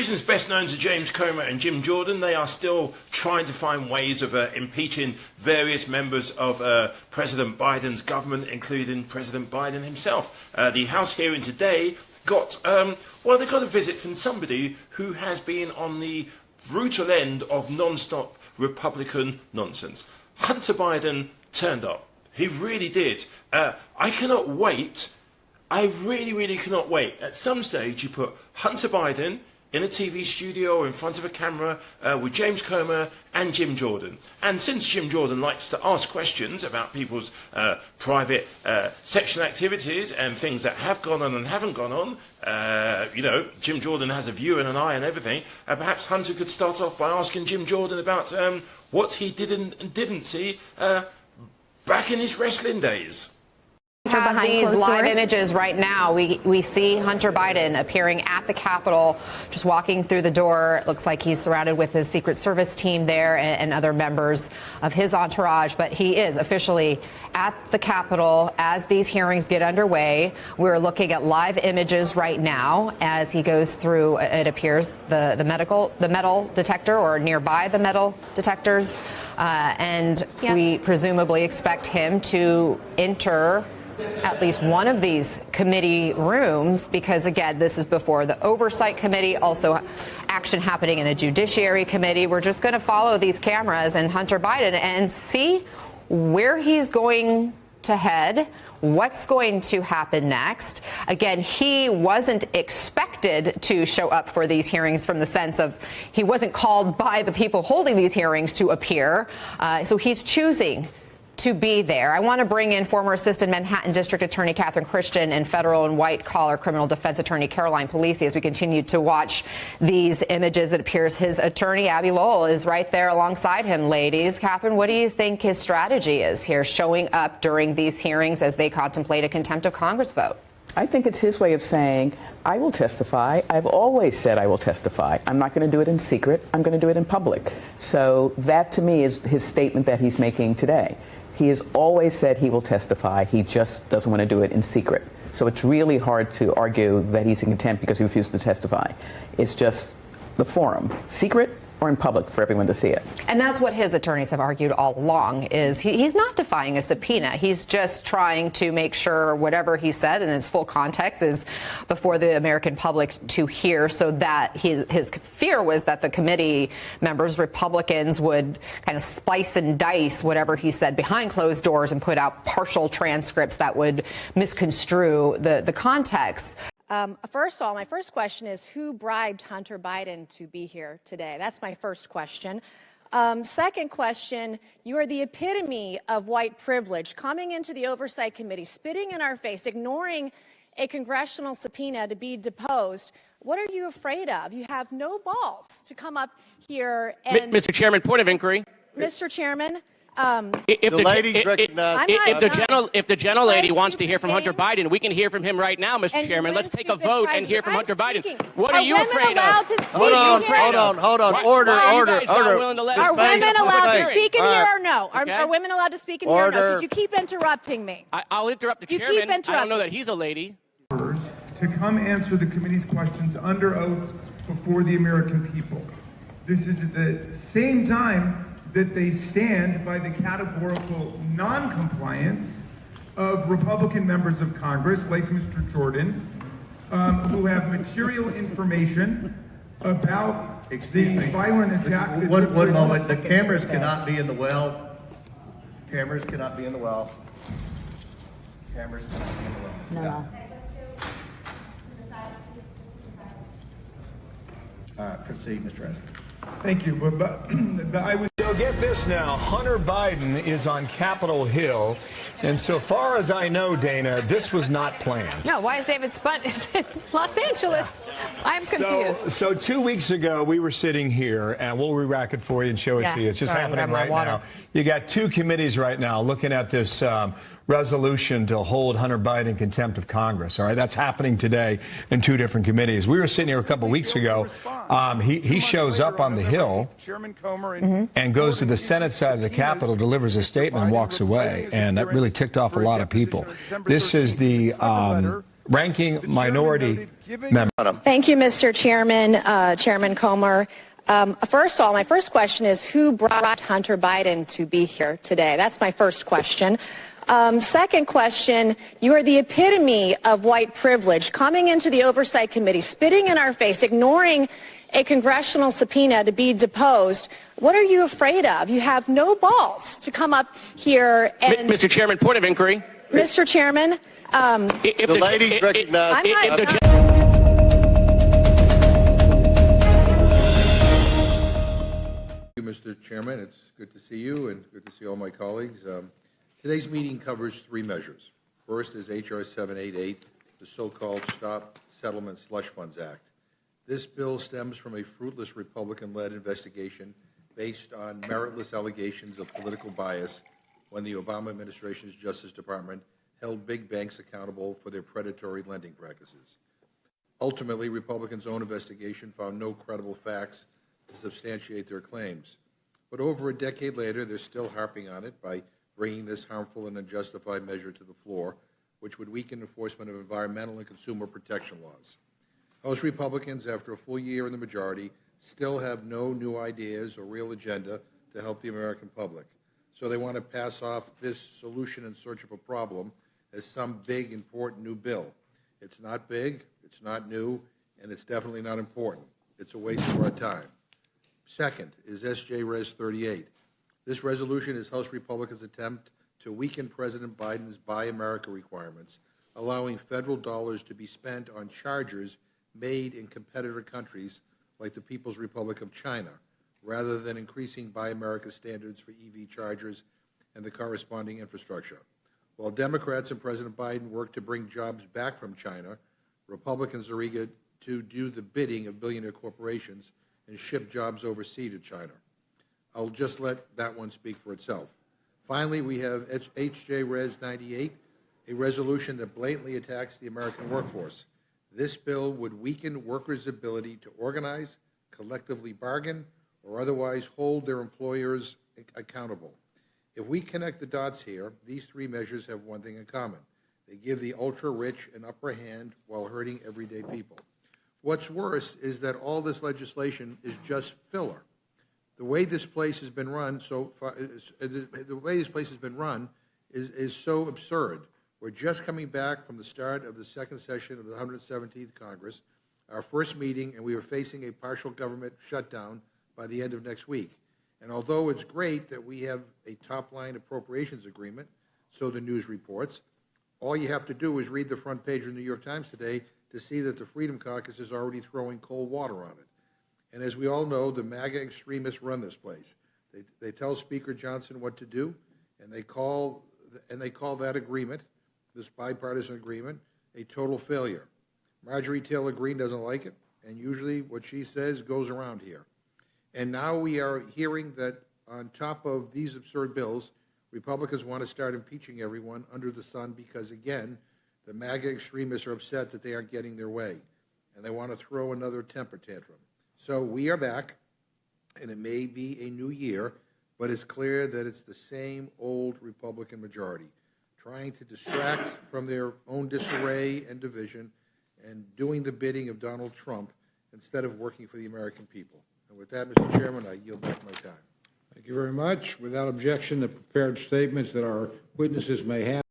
reasons best known to James Comer and Jim Jordan, they are still trying to find ways of impeaching various members of President Biden's government, including President Biden himself. The House hearing today got, they got a visit from somebody who has been on the brutal end of non-stop Republican nonsense. Hunter Biden turned up. He really did. I cannot wait. I really cannot wait. At some stage, you put Hunter Biden in a TV studio or in front of a camera with James Comer and Jim Jordan. And since Jim Jordan likes to ask questions about people's private sexual activities and things that have gone on and haven't gone on, Jim Jordan has a view and an eye and everything. Perhaps Hunter could start off by asking Jim Jordan about what he did and didn't see back in his wrestling days. Have these live images right now. We see Hunter Biden appearing at the Capitol, just walking through the door. It looks like he's surrounded with his Secret Service team there and other members of his entourage. But he is officially at the Capitol as these hearings get underway. We're looking at live images right now as he goes through, it appears, the metal detector or nearby the metal detectors. We presumably expect him to enter at least one of these committee rooms, because again, this is before the Oversight Committee, also action happening in the Judiciary Committee. We're just going to follow these cameras and Hunter Biden and see where he's going to head, what's going to happen next. Again, he wasn't expected to show up for these hearings from the sense of he wasn't called by the people holding these hearings to appear. So he's choosing to be there. I want to bring in former Assistant Manhattan District Attorney Catherine Christian and federal and white-collar criminal defense attorney Caroline Polisi as we continue to watch these images. It appears his attorney, Abbe Lowell, is right there alongside him, ladies. Catherine, what do you think his strategy is here, showing up during these hearings as they contemplate a contempt of Congress vote? I think it's his way of saying, I will testify. I've always said I will testify. I'm not going to do it in secret. I'm going to do it in public. So that, to me, is his statement that he's making today. He has always said he will testify. He just doesn't want to do it in secret. So it's really hard to argue that he's in contempt because he refused to testify. It's just the forum, secret or in public, for everyone to see it. And that's what his attorneys have argued all along, is he's not defying a subpoena. He's just trying to make sure whatever he said in its full context is before the American public to hear, so that his fear was that the committee members, Republicans, would kind of splice and dice whatever he said behind closed doors and put out partial transcripts that would misconstrue the context. First of all, my first question is, who bribed Hunter Biden to be here today? That's my first question. Second question, you are the epitome of white privilege, coming into the Oversight Committee, spitting in our face, ignoring a congressional subpoena to be deposed. What are you afraid of? You have no balls to come up here and... Mr. Chairman, point of inquiry. Mr. Chairman... If the gentlelady wants to hear from Hunter Biden, we can hear from him right now, Mr. Chairman. Let's take a vote and hear from Hunter Biden. What are you afraid of? Hold on. Order. Are women allowed to speak in here or no? Are women allowed to speak in here or no? Could you keep interrupting me? I'll interrupt the chairman. I don't know that he's a lady. To come answer the committee's questions under oath before the American people. This is at the same time that they stand by the categorical non-compliance of Republican members of Congress, like Mr. Jordan, who have material information about the violent attack. One moment. The cameras cannot be in the well. Cameras cannot be in the well. Cameras cannot be in the well. No. All right, proceed, Mr. President. Thank you. But I was... So get this now, Hunter Biden is on Capitol Hill, and so far as I know, Dana, this was not planned. No, why is David Spunt in Los Angeles? I'm confused. So 2 weeks ago, we were sitting here, and we'll re-rack it for you and show it to you. It's just happening right now. You got two committees right now looking at this resolution to hold Hunter Biden in contempt of Congress. All right, that's happening today in two different committees. We were sitting here a couple of weeks ago. He shows up on the Hill and goes to the Senate side of the Capitol, delivers a statement, and walks away. And that really ticked off a lot of people. This is the ranking minority member. Thank you, Mr. Chairman, Chairman Comer. First of all, my first question is who brought Hunter Biden to be here today? That's my first question. Second question, you are the epitome of white privilege, coming into the Oversight Committee, spitting in our face, ignoring a congressional subpoena to be deposed. What are you afraid of? You have no balls to come up here and... Mr. Chairman, point of inquiry. Mr. Chairman, The lady recognized. Thank you, Mr. Chairman. It's good to see you and good to see all my colleagues. Today's meeting covers three measures. First is H.R. 788, the so-called Stop Settlement Slush Funds Act. This bill stems from a fruitless Republican-led investigation based on meritless allegations of political bias when the Obama administration's Justice Department held big banks accountable for their predatory lending practices. Ultimately, Republicans' own investigation found no credible facts to substantiate their claims. But over a decade later, they're still harping on it by bringing this harmful and unjustified measure to the floor, which would weaken enforcement of environmental and consumer protection laws. House Republicans, after a full year in the majority, still have no new ideas or real agenda to help the American public. So they want to pass off this solution in search of a problem as some big, important new bill. It's not big, it's not new, and it's definitely not important. It's a waste of our time. Second is S.J. Res. 38. This resolution is House Republicans' attempt to weaken President Biden's Buy America requirements, allowing federal dollars to be spent on chargers made in competitor countries like the People's Republic of China, rather than increasing Buy America standards for EV chargers and the corresponding infrastructure. While Democrats and President Biden work to bring jobs back from China, Republicans are eager to do the bidding of billionaire corporations and ship jobs overseas to China. I'll just let that one speak for itself. Finally, we have H.J. Res. 98, a resolution that blatantly attacks the American workforce. This bill would weaken workers' ability to organize, collectively bargain, or otherwise hold their employers accountable. If we connect the dots here, these three measures have one thing in common. They give the ultra-rich an upper hand while hurting everyday people. What's worse is that all this legislation is just filler. The way this place has been run is so absurd. We're just coming back from the start of the second session of the 117th Congress, our first meeting, and we are facing a partial government shutdown by the end of next week. And although it's great that we have a top-line appropriations agreement, so the news reports, all you have to do is read the front page of the New York Times today to see that the Freedom Caucus is already throwing cold water on it. And as we all know, the MAGA extremists run this place. They tell Speaker Johnson what to do, and they call that agreement, this bipartisan agreement, a total failure. Marjorie Taylor Greene doesn't like it, and usually what she says goes around here. And now we are hearing that on top of these absurd bills, Republicans want to start impeaching everyone under the sun because, again, the MAGA extremists are upset that they aren't getting their way, and they want to throw another temper tantrum. So we are back, and it may be a new year, but it's clear that it's the same old Republican majority, trying to distract from their own disarray and division and doing the bidding of Donald Trump instead of working for the American people. And with that, Mr. Chairman, I yield back my time. Thank you very much. Without objection, the prepared statements that our witnesses may have.